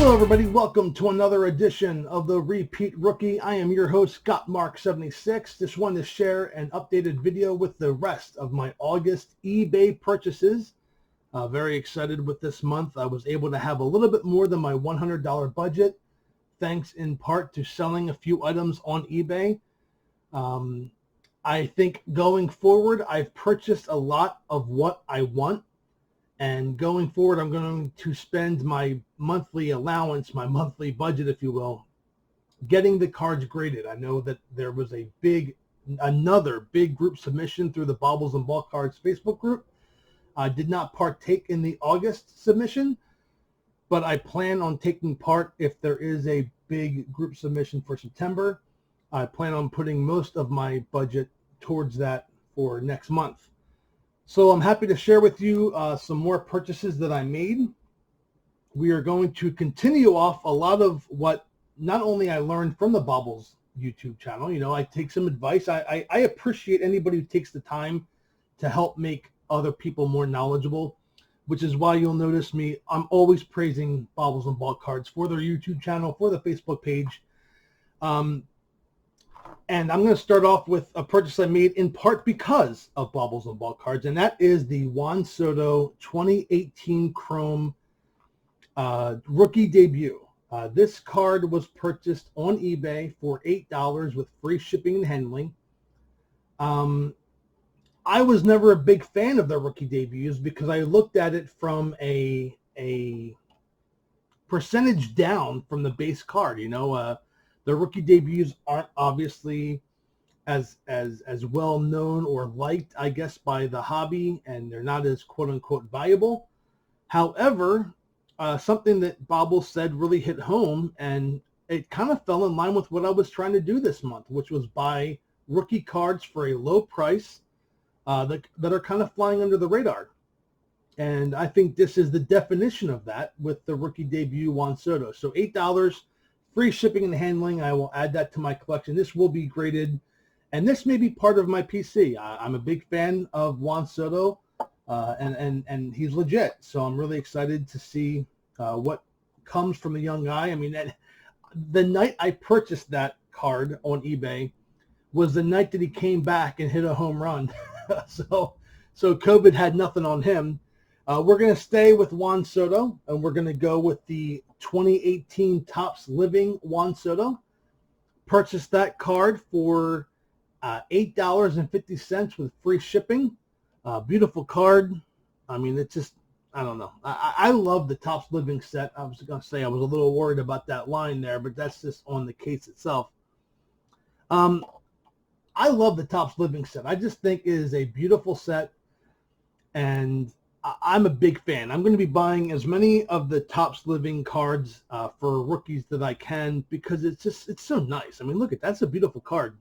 Hello everybody, welcome to another edition of the Repeat Rookie. I am your host, Gotmark76. Just wanted to share an updated video with the rest of my August eBay purchases. Very excited with this month. I was able to have a little bit more than my $100 budget, thanks in part to selling a few items on eBay. I think going forward, I've purchased a lot of what I want. And going forward, I'm going to spend my monthly allowance, my monthly budget, if you will, getting the cards graded. I know that there was another big group submission through the Baubles and Ball Cards Facebook group. I did not partake in the August submission, but I plan on taking part if there is a big group submission for September. I plan on putting most of my budget towards that for next month. So I'm happy to share with you some more purchases that I made. We are going to continue off a lot of what not only I learned from the Baubles YouTube channel. You know, I take some advice. I appreciate anybody who takes the time to help make other people more knowledgeable, which is why you'll notice me. I'm always praising Baubles and Ball Cards for their YouTube channel, for the Facebook page. And I'm going to start off with a purchase I made in part because of Baubles and Ball Cards, and that is the Juan Soto 2018 Chrome rookie debut. This card was purchased on eBay for $8 with free shipping and handling. I was never a big fan of the rookie debuts because I looked at it from a percentage down from the base card. You know, the rookie debuts aren't obviously as well known or liked, I guess, by the hobby, and they're not as quote unquote valuable. However, something that Baubles said really hit home, and it kind of fell in line with what I was trying to do this month, which was buy rookie cards for a low price that are kind of flying under the radar. And I think this is the definition of that with the rookie debut Juan Soto. So $8, free shipping and handling. I will add that to my collection. This will be graded, and this may be part of my PC. I'm a big fan of Juan Soto, and he's legit. So I'm really excited to see what comes from the young guy. I mean, the night I purchased that card on eBay was the night that he came back and hit a home run. so COVID had nothing on him. We're going to stay with Juan Soto, and we're going to go with the 2018 Topps Living Juan Soto. Purchased that card for $8.50 with free shipping. Beautiful card. I mean, it's just, I don't know. I love the Topps Living set. I was going to say I was a little worried about that line there, but that's just on the case itself. I love the Topps Living set. I just think it is a beautiful set, and I'm a big fan. I'm going to be buying as many of the Topps Living cards for rookies that I can because it's so nice. I mean, look at that's a beautiful card.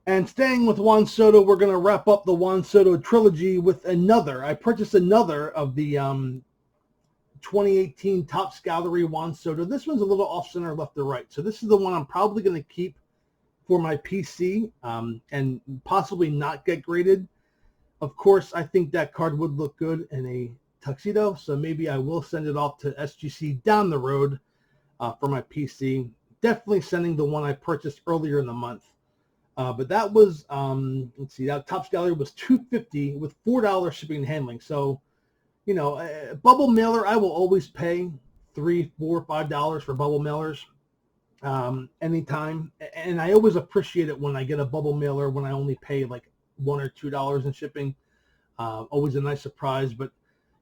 And staying with Juan Soto, we're going to wrap up the Juan Soto trilogy with another. I purchased another of the 2018 Topps Gallery Juan Soto. This one's a little off center left to right. So this is the one I'm probably going to keep for my PC and possibly not get graded. Of course, I think that card would look good in a tuxedo, so maybe I will send it off to SGC down the road for my PC. Definitely sending the one I purchased earlier in the month. But that was, let's see, that Topps Gallery was $2.50 with $4 shipping and handling. So, you know, bubble mailer, I will always pay $3, $4, $5 for bubble mailers anytime. And I always appreciate it when I get a bubble mailer when I only pay like $1 or $2 in shipping. Always a nice surprise, but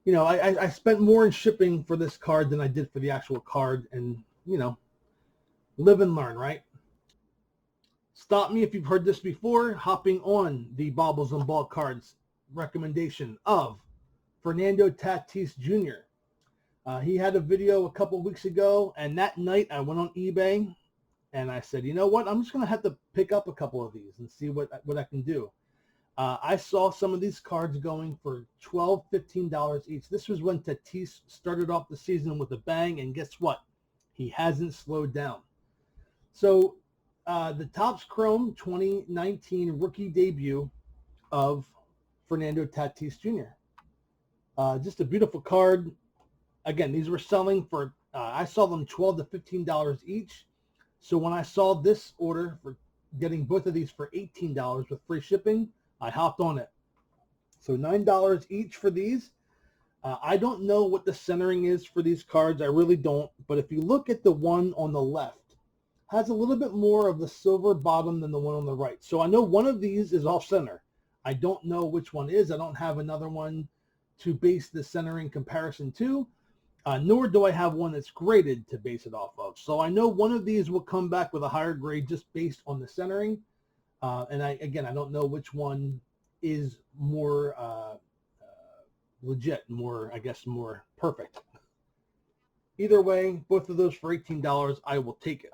you know, I spent more in shipping for this card than I did for the actual card, and you know, live and learn, right? Stop me if you've heard this before. Hopping on the Baubles and Ball Cards recommendation of Fernando Tatis Jr. He had a video a couple weeks ago, and that night I went on eBay and I said, you know what, I'm just going to have to pick up a couple of these and see what I can do. I saw some of these cards going for $12, $15 each. This was when Tatis started off the season with a bang, and guess what? He hasn't slowed down. So the Topps Chrome 2019 rookie debut of Fernando Tatis Jr. Just a beautiful card. Again, these were selling for, I saw them $12 to $15 each. So when I saw this order for getting both of these for $18 with free shipping, I hopped on it. So $9 each for these. I don't know what the centering is for these cards. I really don't. But if you look at the one on the left, has a little bit more of the silver bottom than the one on the right. So I know one of these is off center. I don't know which one is. I don't have another one to base the centering comparison to, nor do I have one that's graded to base it off of. So I know one of these will come back with a higher grade just based on the centering. And I don't know which one is more legit, more perfect. Either way, both of those for $18, I will take it.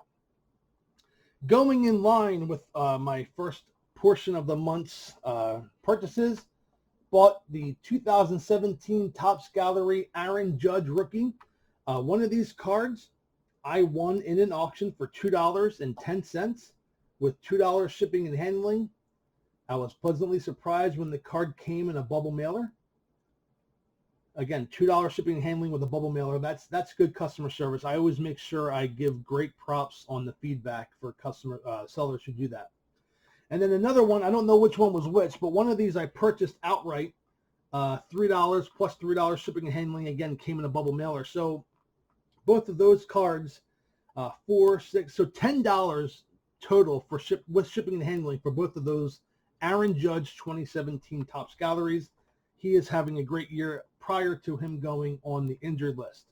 Going in line with my first portion of the month's purchases, bought the 2017 Topps Gallery Aaron Judge rookie. One of these cards I won in an auction for $2.10 with $2 shipping and handling. I was pleasantly surprised when the card came in a bubble mailer. Again, $2 shipping and handling with a bubble mailer. That's good customer service. I always make sure I give great props on the feedback for customer sellers who do that. And then another one, I don't know which one was which, but one of these I purchased outright. $3 plus $3 shipping and handling, again, came in a bubble mailer. So both of those cards, $4, $6, so $10 total for with shipping and handling for both of those Aaron Judge 2017 Topps Galleries. He is having a great year prior to him going on the injured list.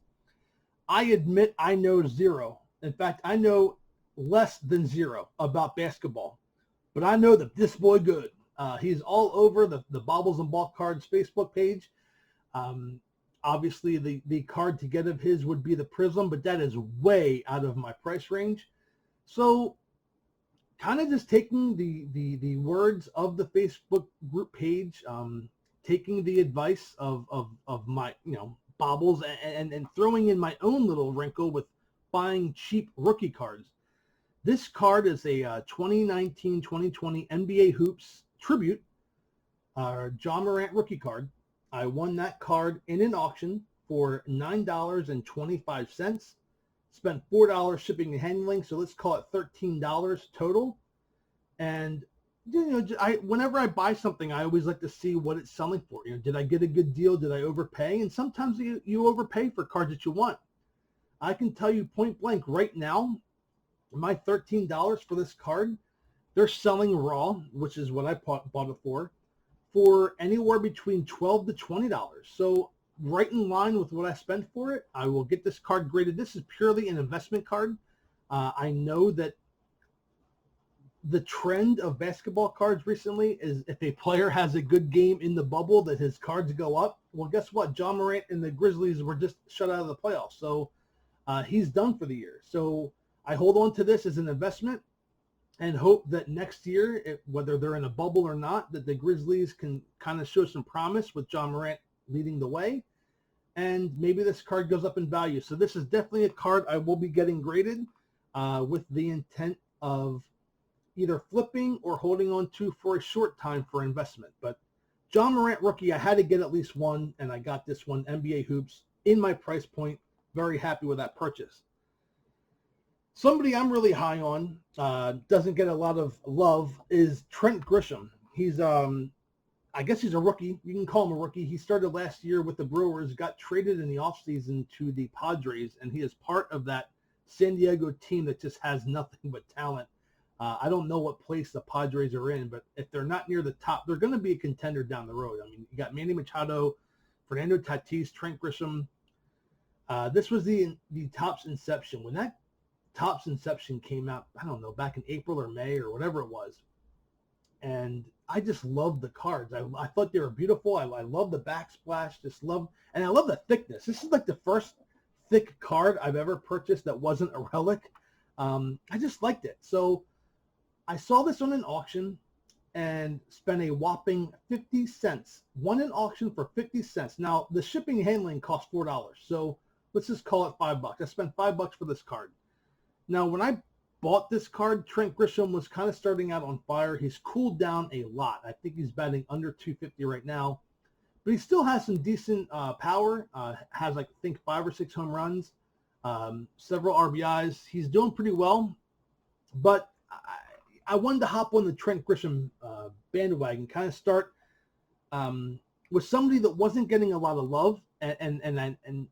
I admit I know zero. In fact, I know less than zero about basketball, but I know that this boy good. He's all over the Baubles and Bulk Cards Facebook page. Obviously, the card to get of his would be the Prism, but that is way out of my price range. So kind of just taking the words of the Facebook group page, taking the advice of my, Baubles, and throwing in my own little wrinkle with buying cheap rookie cards. This card is a 2019-2020 NBA Hoops Tribute, John Morant rookie card. I won that card in an auction for $9.25. Spent $4 shipping and handling, so let's call it $13 total. And whenever I buy something, I always like to see what it's selling for. Did I get a good deal? Did I overpay? And sometimes you overpay for cards that you want. I can tell you point blank right now, my $13 for this card, they're selling raw, which is what I bought it for anywhere between $12 to $20. So right in line with what I spent for it. I will get this card graded. This is purely an investment card. I know that the trend of basketball cards recently is if a player has a good game in the bubble, that his cards go up. Well, guess what? John Morant and the Grizzlies were just shut out of the playoffs. So he's done for the year. So I hold on to this as an investment and hope that next year, whether they're in a bubble or not, that the Grizzlies can kind of show some promise with John Morant leading the way. And maybe this card goes up in value. So this is definitely a card I will be getting graded with the intent of either flipping or holding on to for a short time for investment. But John Morant rookie, I had to get at least one, and I got this one, NBA Hoops, in my price point. Very happy with that purchase. Somebody I'm really high on, doesn't get a lot of love, is Trent Grisham. He's, I guess he's a rookie. You can call him a rookie. He started last year with the Brewers, got traded in the offseason to the Padres, and he is part of that San Diego team that just has nothing but talent. I don't know what place the Padres are in, but if they're not near the top, they're going to be a contender down the road. I mean, you got Manny Machado, Fernando Tatis, Trent Grisham. This was the Topps inception. When that Topps inception came out, I don't know, back in April or May or whatever it was. And I just loved the cards. I thought they were beautiful. I love the backsplash. And I love the thickness. This is like the first thick card I've ever purchased that wasn't a relic. I just liked it. So I saw this on an auction and spent a whopping 50 cents. Won an auction for 50 cents. Now, the shipping and handling cost $4. So let's just call it $5. I spent $5 for this card. Now, when I bought this card, Trent Grisham was kind of starting out on fire. He's cooled down a lot. I think he's batting under 250 right now. but he still has some decent power. Has like I think 5 or 6 home runs, several RBIs. He's doing pretty well, but I wanted to hop on the Trent Grisham bandwagon, kind of start with somebody that wasn't getting a lot of love. And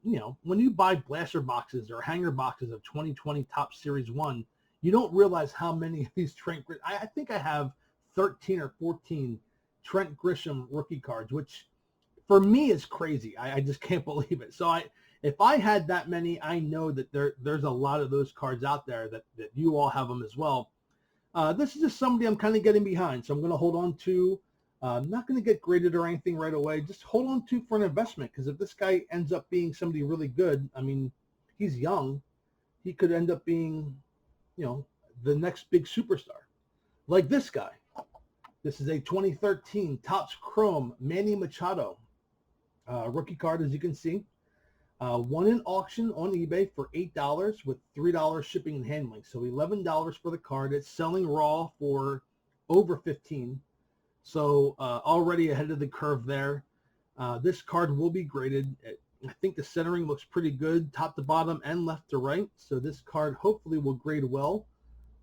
you know, when you buy blaster boxes or hanger boxes of 2020 Top Series 1, you don't realize how many of these Trent Grisham. I think I have 13 or 14 Trent Grisham rookie cards, which for me is crazy. I just can't believe it. So if I had that many, I know that there's a lot of those cards out there that you all have them as well. This is just somebody I'm kind of getting behind, so I'm going to hold on to. I'm not going to get graded or anything right away. Just hold on to for an investment, because if this guy ends up being somebody really good, I mean, he's young. He could end up being, you know, the next big superstar. Like this guy. This is a 2013 Topps Chrome Manny Machado rookie card, as you can see. Won an auction on eBay for $8 with $3 shipping and handling. So $11 for the card. It's selling raw for over $15. So already ahead of the curve there. This card will be graded. I think the centering looks pretty good, top to bottom and left to right. So this card hopefully will grade well.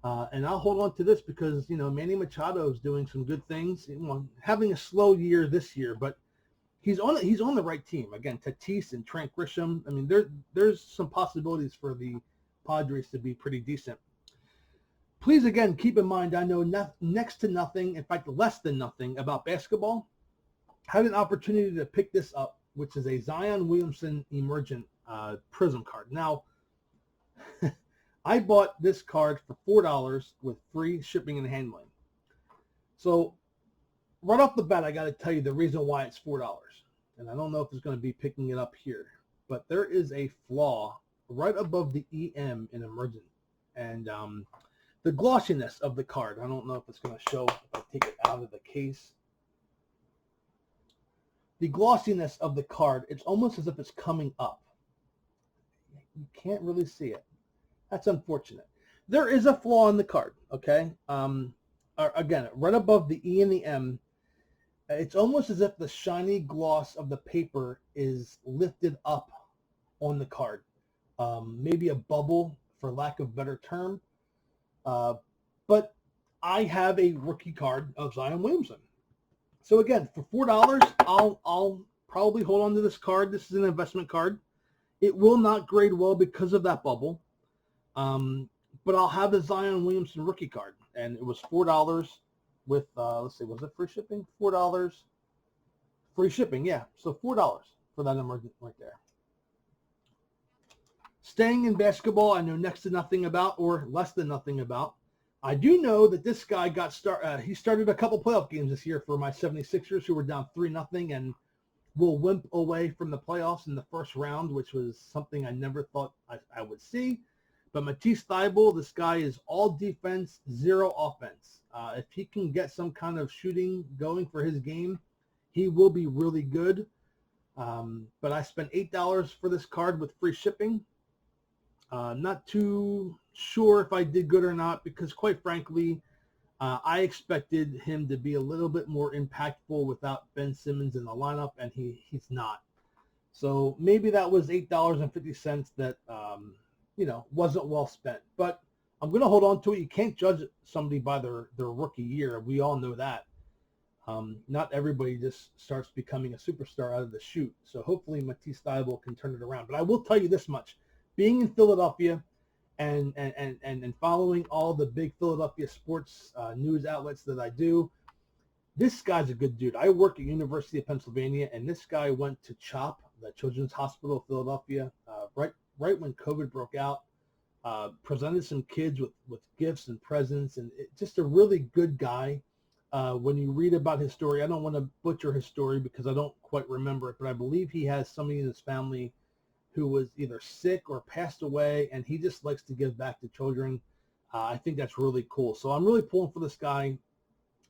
And I'll hold on to this because, you know, Manny Machado is doing some good things. You know, having a slow year this year, but he's on the right team. Again, Tatis and Trent Grisham. I mean, there's some possibilities for the Padres to be pretty decent. Please, again, keep in mind, I know next to nothing, in fact, less than nothing about basketball. I had an opportunity to pick this up, which is a Zion Williamson Emergent Prism card. Now, I bought this card for $4 with free shipping and handling. So right off the bat, I got to tell you the reason why it's $4. And I don't know if it's going to be picking it up here, but there is a flaw right above the EM in Emergent. And the glossiness of the card, I don't know if it's going to show if I take it out of the case. The glossiness of the card, it's almost as if it's coming up. You can't really see it. That's unfortunate. There is a flaw in the card, okay? Again, right above the E and the M, it's almost as if the shiny gloss of the paper is lifted up on the card. Maybe a bubble, for lack of a better term. But I have a rookie card of Zion Williamson. So again, for $4, I'll probably hold on to this card. This is an investment card. It will not grade well because of that bubble. But I'll have the Zion Williamson rookie card, and it was $4 with, let's see, was it free shipping? $4. Free shipping, yeah. So $4 for that Emergent right there. Staying in basketball, I know next to nothing about, or less than nothing about. I do know that this guy he started a couple playoff games this year for my 76ers, who were down 3-0 and will limp away from the playoffs in the first round, which was something I never thought I would see. But Matisse Thybulle, this guy is all defense, zero offense. If he can get some kind of shooting going for his game, he will be really good. But I spent $8 for this card with free shipping. Not too sure if I did good or not, because quite frankly, I expected him to be a little bit more impactful without Ben Simmons in the lineup, and he's not. So maybe that was $8.50 that you know, wasn't well spent. But I'm going to hold on to it. You can't judge somebody by their rookie year. We all know that. Not everybody just starts becoming a superstar out of the chute. So hopefully Matisse Thybulle can turn it around. But I will tell you this much. Being in Philadelphia and following all the big Philadelphia sports news outlets that I do, this guy's a good dude. I work at University of Pennsylvania, and this guy went to CHOP, the Children's Hospital of Philadelphia, right when COVID broke out, presented some kids with gifts and presents, and just a really good guy. When you read about his story, I don't want to butcher his story because I don't quite remember it, but I believe he has somebody in his family who was either sick or passed away, and he just likes to give back to children. I think that's really cool. So I'm really pulling for this guy,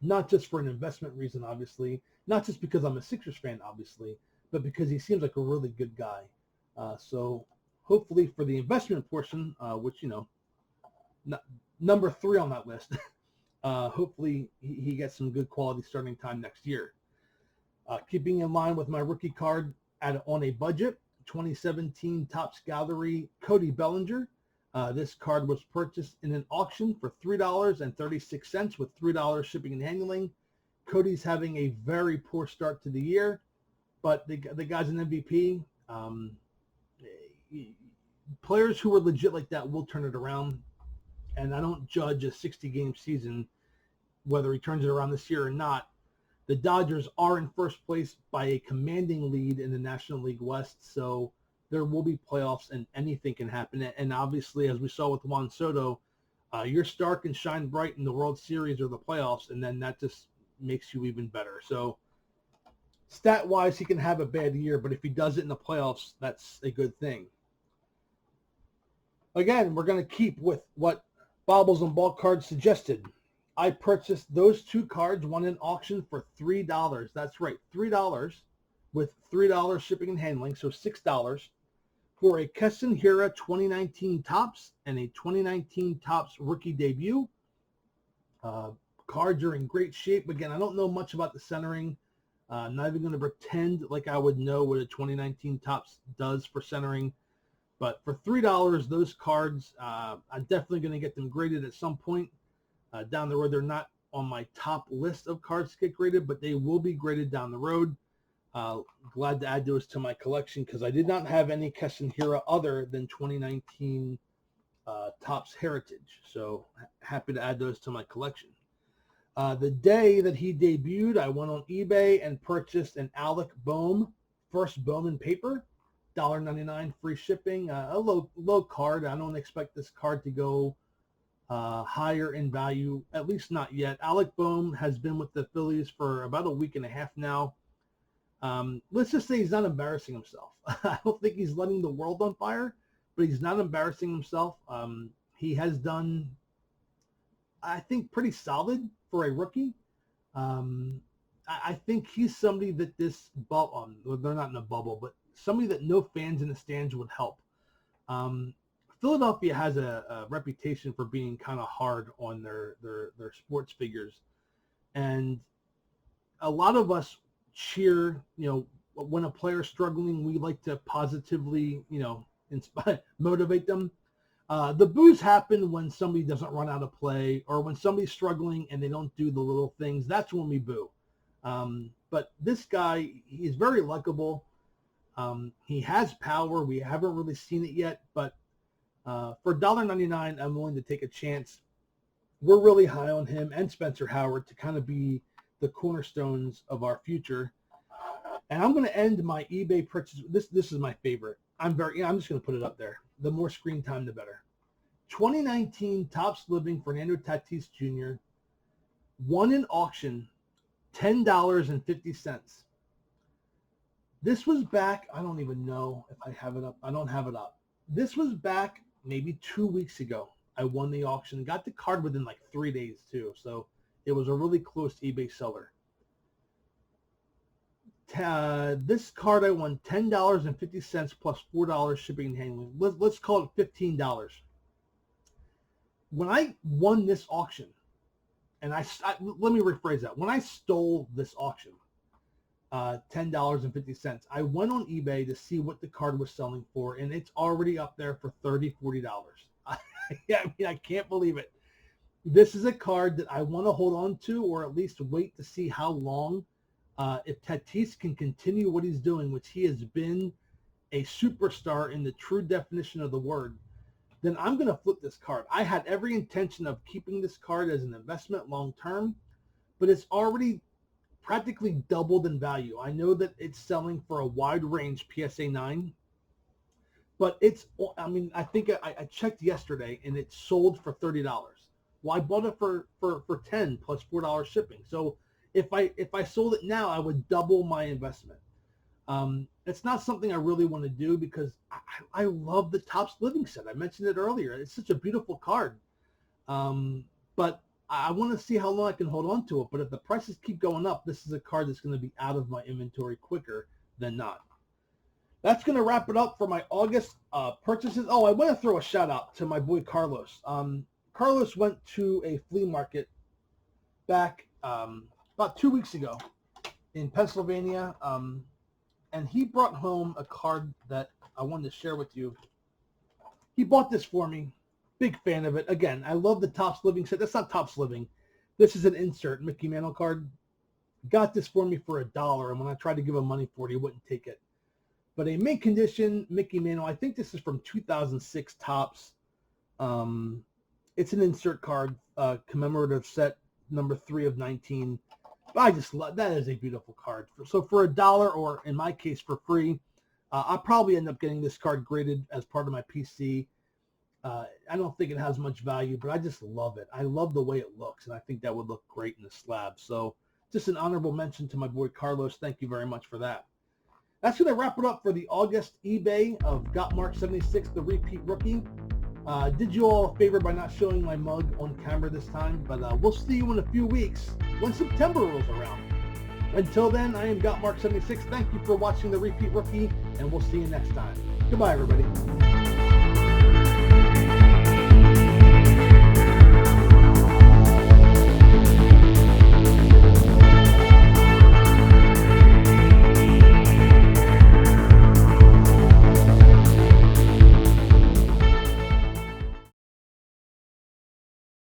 not just for an investment reason, obviously, not just because I'm a Sixers fan, obviously, but because he seems like a really good guy. So hopefully for the investment portion, which, you know, number 3 on that list, hopefully he gets some good quality starting time next year. Keeping in line with my rookie card on a budget, 2017 Topps Gallery Cody Bellinger. This card was purchased in an auction for $3.36 with $3 shipping and handling. Cody's having a very poor start to the year, but the guy's an MVP. Players who are legit like that will turn it around, and I don't judge a 60-game season whether he turns it around this year or not. The Dodgers are in first place by a commanding lead in the National League West, so there will be playoffs and anything can happen. And obviously, as we saw with Juan Soto, your star can shine bright in the World Series or the playoffs, and then that just makes you even better. So stat-wise, he can have a bad year, but if he does it in the playoffs, that's a good thing. Again, we're going to keep with what Bobbles and Ball Cards suggested. I purchased those two cards, one in auction for $3. That's right, $3 with $3 shipping and handling, so $6 for a Keston Hiura 2019 Topps and a 2019 Topps rookie debut. Cards are in great shape. Again, I don't know much about the centering. I'm not even going to pretend like I would know what a 2019 Topps does for centering. But for $3, those cards, I'm definitely going to get them graded at some point down the road. They're not on my top list of cards to get graded, but they will be graded down the road. Glad to add those to my collection because I did not have any Keston Hiura other than 2019 Topps Heritage. So happy to add those to my collection. The day that he debuted, I went on eBay and purchased an Alec Bohm, first Bowman paper, $1.99 free shipping, a low card. I don't expect this card to go higher in value, at least not yet. Alec Bohm has been with the Phillies for about a week and a half now. Let's just say he's not embarrassing himself. I don't think he's letting the world on fire, but he's not embarrassing himself. He has done, I think, pretty solid for a rookie. I think he's somebody that this bubble, well, they're not in a bubble, but somebody that no fans in the stands would help. Philadelphia has a reputation for being kind of hard on their sports figures, and a lot of us cheer, when a player's struggling, we like to positively, inspire, motivate them. The boos happen when somebody doesn't run out of play or when somebody's struggling and they don't do the little things. That's when we boo. But this guy, he's very likable. He has power. We haven't really seen it yet, but for $1.99, I'm willing to take a chance. We're really high on him and Spencer Howard to kind of be the cornerstones of our future. And I'm going to end my eBay purchase. This is my favorite. I'm just going to put it up there. The more screen time, the better. 2019 Topps Living Fernando Tatis Jr. won an auction, $10.50. This was back, I don't even know if I have it up. I don't have it up. This was back maybe 2 weeks ago. I won the auction. Got the card within like 3 days too. So it was a really close eBay seller. This card I won $10.50 plus $4 shipping and handling. Let's call it $15. When I won this auction, and let me rephrase that. When I stole this auction, $10.50, I went on eBay to see what the card was selling for, and it's already up there for $30, $40. I can't believe it. This is a card that I want to hold on to, or at least wait to see how long. If Tatis can continue what he's doing, which he has been a superstar in the true definition of the word, then I'm going to flip this card. I had every intention of keeping this card as an investment long term, but it's already practically doubled in value. I know that it's selling for a wide range PSA 9, but I think I checked yesterday and it sold for $30. Well, I bought it for $10 plus $4 shipping. So if I sold it now, I would double my investment. It's not something I really want to do because I love the Topps Living set. I mentioned it earlier. It's such a beautiful card. But I want to see how long I can hold on to it. But if the prices keep going up, this is a card that's going to be out of my inventory quicker than not. That's going to wrap it up for my August purchases. Oh, I want to throw a shout out to my boy Carlos. Carlos went to a flea market back about 2 weeks ago in Pennsylvania, and he brought home a card that I wanted to share with you. He bought this for me. Big fan of it. Again, I love the Topps Living set. That's not Topps Living. This is an insert Mickey Mantle card. Got this for me for $1, and when I tried to give him money for it, he wouldn't take it. But a mint condition Mickey Mantle. I think this is from 2006 Topps. It's an insert card, commemorative set number 3 of 19. But I just love that. Is a beautiful card. So for $1, or in my case for free, I'll probably end up getting this card graded as part of my PC. I don't think it has much value, but I just love it. I love the way it looks, and I think that would look great in the slab. So just an honorable mention to my boy Carlos. Thank you very much for that. That's going to wrap it up for the August eBay of Gotmark76, the repeat rookie. Did you all a favor by not showing my mug on camera this time, but we'll see you in a few weeks when September rolls around. Until then, I am Gotmark76. Thank you for watching the repeat rookie, and we'll see you next time. Goodbye, everybody.